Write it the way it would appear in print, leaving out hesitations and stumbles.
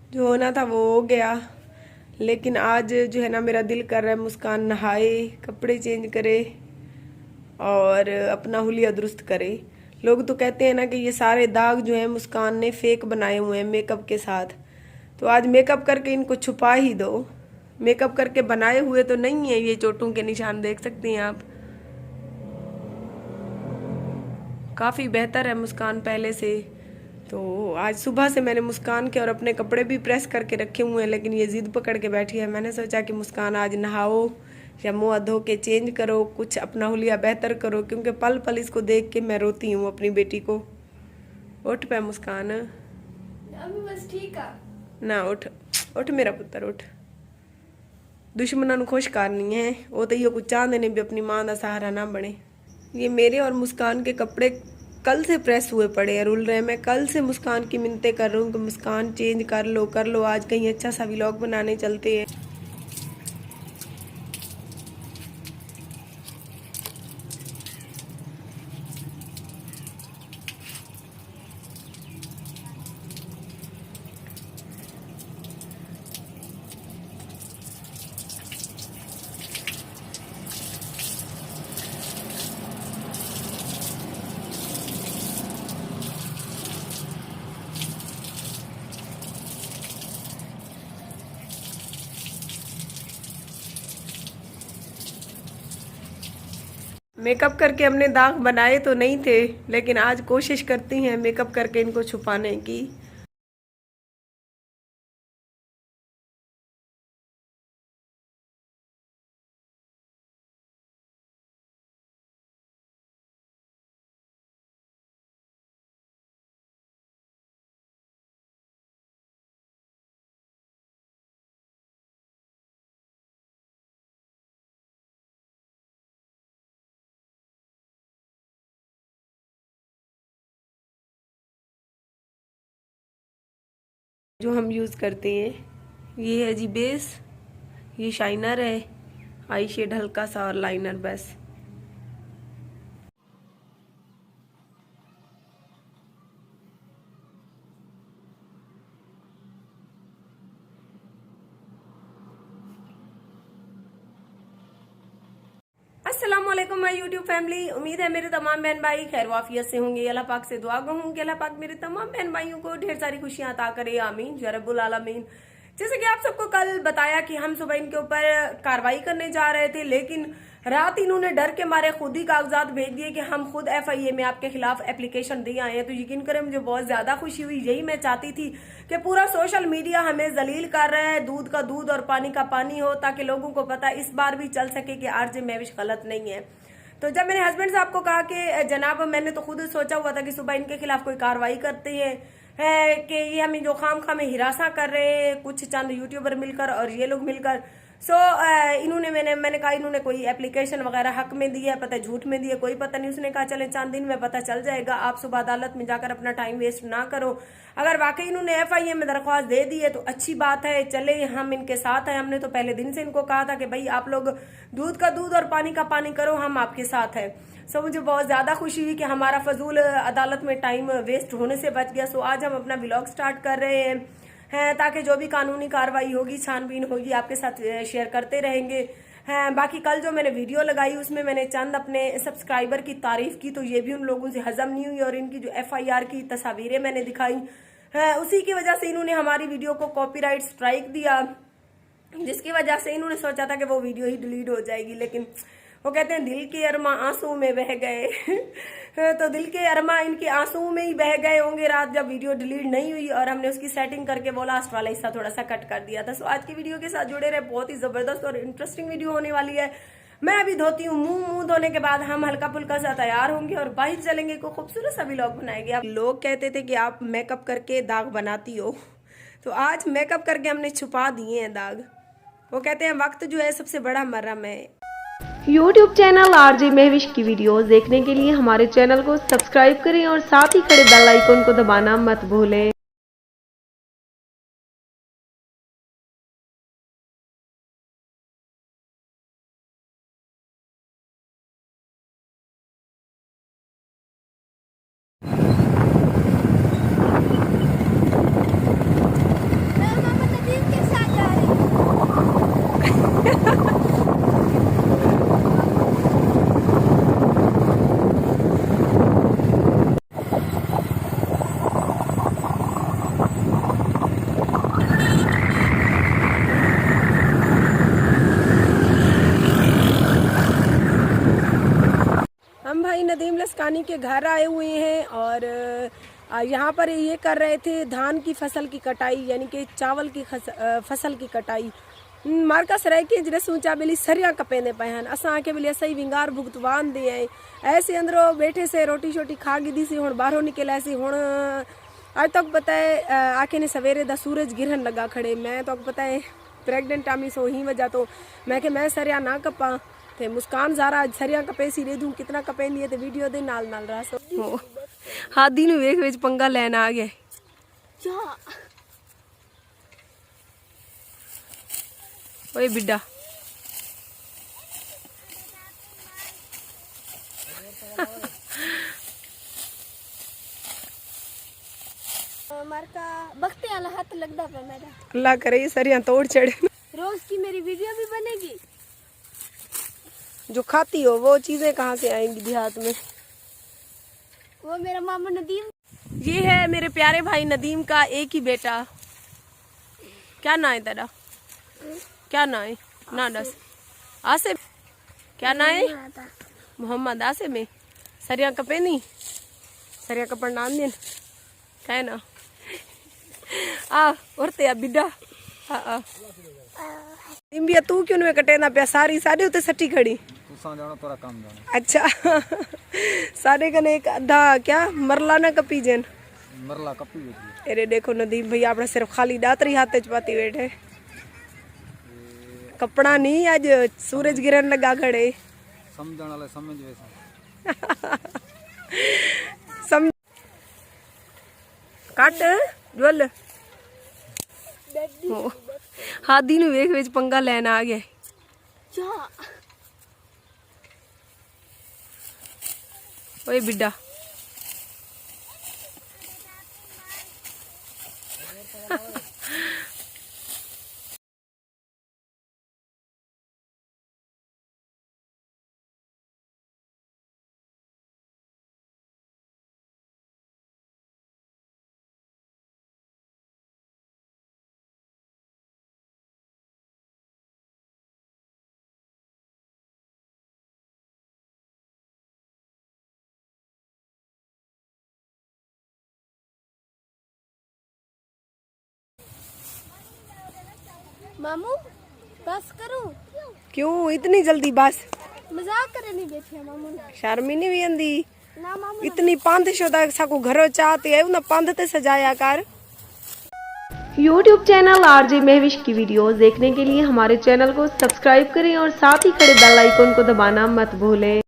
जो होना था वो हो गया। लेकिन आज जो है ना मेरा दिल कर रहा है मुस्कान नहाए, कपड़े चेंज करे और अपना हुलिया दुरुस्त करे। लोग तो कहते हैं ना कि ये सारे दाग जो है मुस्कान ने फेक बनाए हुए हैं मेकअप के साथ। तो आज मेकअप करके इनको छुपा ही दो। मेकअप करके बनाए हुए तो नहीं है ये चोटों के निशान, देख सकती हैं आप। काफ़ी बेहतर है मुस्कान पहले से। तो आज सुबह से मैंने मुस्कान के और अपने कपड़े भी प्रेस करके रखे हुए हैं, लेकिन ये जिद पकड़ के बैठी है। मैंने सोचा कि मुस्कान आज नहाओ या मुँह धो के चेंज करो, कुछ अपना हुलिया बेहतर करो, क्योंकि पल पल इसको देख के मैं रोती हूँ अपनी बेटी को। उठ पे मुस्कान, अभी बस ठीक है ना उठ उठ मेरा पुत्र उठ। दुश्मनों खुश करनी है वो तो ये कुछ चाहते ने भी अपनी माँ का सहारा ना बने। ये मेरे और मुस्कान के कपड़े कल से प्रेस हुए पड़े हैं, रुल रहे हैं। मैं कल से मुस्कान की मिन्नतें कर रही हूँ कि मुस्कान चेंज कर लो, आज कहीं अच्छा सा व्लॉग बनाने चलते हैं। मेकअप करके हमने दाग बनाए तो नहीं थे, लेकिन आज कोशिश करती हैं मेकअप करके इनको छुपाने की। जो हम यूज़ करते हैं ये है जी बेस, ये शाइनर है, आई शेड हल्का सा और लाइनर बस। अस्सलाम वालेकुम माय यूट्यूब फैमिली। उम्मीद है मेरे तमाम बहन भाई खैर वाफियत से होंगे। अल्लाह पाक से दुआ हूँ कि अल्लाह पाक मेरे तमाम बहन भाइयों को ढेर सारी खुशियां अता करे, आमीन या रब्बुल आलमीन। जैसे कि आप सबको कल बताया कि हम सुबह इनके ऊपर कार्रवाई करने जा रहे थे, लेकिन रात इन्होंने डर के मारे खुद ही कागजात भेज दिए कि हम खुद FIA में आपके खिलाफ एप्लीकेशन दिए आए हैं। तो यकीन करें मुझे बहुत ज्यादा खुशी हुई। यही मैं चाहती थी कि पूरा सोशल मीडिया हमें जलील कर रहा है, दूध का दूध और पानी का पानी हो, ताकि लोगों को पता इस बार भी चल सके कि RJ महविश गलत नहीं है। तो जब मेरे हस्बैंड साहब को कहा कि जनाब मैंने तो खुद सोचा हुआ था कि सुबह इनके खिलाफ कोई कार्रवाई करते हैं, है कि ये हमें जो खाम खा में हिरासा कर रहे हैं कुछ चंद यूट्यूबर मिलकर और ये लोग मिलकर। इन्होंने मैंने कहा इन्होंने कोई एप्लीकेशन वगैरह हक में दी है, पता झूठ में दी है, कोई पता नहीं। उसने कहा चले चंद दिन में पता चल जाएगा, आप सुबह अदालत में जाकर अपना टाइम वेस्ट ना करो। अगर वाकई इन्होंने FIA में दरख्वास्त दे दी है तो अच्छी बात है, चले हम इनके साथ हैं। हमने तो पहले दिन से इनको कहा था कि भाई आप लोग दूध का दूध और पानी का पानी करो, हम आपके साथ है। मुझे बहुत ज्यादा खुशी हुई कि हमारा फजूल अदालत में टाइम वेस्ट होने से बच गया। आज हम अपना व्लॉग स्टार्ट कर रहे हैं ताकि जो भी कानूनी कार्रवाई होगी, छानबीन होगी, आपके साथ शेयर करते रहेंगे। बाकी कल जो मैंने वीडियो लगाई उसमें मैंने चंद अपने सब्सक्राइबर की तारीफ की, तो ये भी उन लोगों से हजम नहीं हुई और इनकी जो FIR की तस्वीरें मैंने दिखाई, उसी की वजह से इन्होंने हमारी वीडियो को कॉपीराइट स्ट्राइक दिया, जिसकी वजह से इन्होंने सोचा था कि वो वीडियो ही डिलीट हो जाएगी। लेकिन वो कहते हैं दिल के अरमा आंसू में बह गए तो दिल के अरमा इनके आंसू में ही बह गए होंगे रात जब वीडियो डिलीट नहीं हुई और हमने उसकी सेटिंग करके वो लास्ट वाला हिस्सा थोड़ा सा कट कर दिया था। आज की वीडियो के साथ जुड़े रहे, बहुत ही जबरदस्त और इंटरेस्टिंग वीडियो होने वाली है। मैं अभी धोती हूँ, मुंह धोने के बाद हम हल्का फुल्का सा तैयार होंगे और बाहर चलेंगे, को खूबसूरत सा व्लॉग बनाएंगे। आप लोग कहते थे कि आप मेकअप करके दाग बनाती हो, तो आज मेकअप करके हमने छुपा दिए हैं दाग। वो कहते हैं वक्त जो है सबसे बड़ा मरहम है। YouTube चैनल RJ महविश की वीडियोस देखने के लिए हमारे चैनल को सब्सक्राइब करें और साथ ही खड़े बेल आइकन को दबाना मत भूलें। नदीम लस्कानी के घर आए हुए हैं और यहाँ पर ये कर रहे थे धान की फसल की कटाई, यानी कि चावल की फसल की कटाई। मार्का सराय के जिस ऊंचा बेली सरिया कपेंदे पे हैं असा आके बेली सही विंगार भुगतवान दे आए ऐसे अंदरों बैठे से रोटी शोटी खा गिदी सी हुण बाहरों निकल सी हुण आज तक पता है आके ने सवेरे दा सूरज गिरन लगा खड़े। मैं तो पता है प्रेगनेंट आमी सो ही वजह तो मैं सरिया ना कपा ते मुस्कान ज़ारा सरिया कपे सी दे दूं कितना कपेंदी है ते वीडियो दे नाल नाल रहा सो हादी नु वेख विच पंगा लेन आ गए। ओए बिड्डा मार्का बख्ते वाला हाथ लगदा पे मेरा। अल्लाह करे ये सरिया तोड़ चढ़े। रोज की मेरी वीडियो भी बनेगी। जो खाती हो वो चीजें कहाँ से आएंगी देहात में। वो मेरा मामा नदीम। ये है मेरे प्यारे भाई नदीम का एक ही बेटा। क्या ना है तेरा? क्या ना है? ना दस आसिफ। क्या ना है? मोहम्मद आसिफ में सरिया कपे नहीं सरिया कपड़ नाम दिन है ना आ औरते बिड्डा आ इम्बिया तू क्यों में कटे ना प्या सारी सारे उते सटी खड़ी जानो तोरा काम जानो। अच्छा सारे कने एक आधा क्या मरला ना कपी जन मरला कपी बेटी। अरे देखो नदीम भैया अपना सिर्फ खाली दातरी हाथे चपाती बैठे कपड़ा नहीं आज सूरज गिरन लगा खड़े समझण वाले समझ वैसा सम काट बोल हादी नु वेख विच पंगा लेन आ गए। ओए बिड्डा मामू बस करूं? क्यों इतनी जल्दी बस? मजाक करे नहीं बैठे मामू। शर्मी नहीं भी आंदी ना मामू इतनी पांध शोदा साको घरो चाहते है ना पांध ते सजाया कर। YouTube चैनल आरजे महविश की वीडियोस देखने के लिए हमारे चैनल को सब्सक्राइब करें और साथ ही खड़े बेल आइकन को दबाना मत भूलें।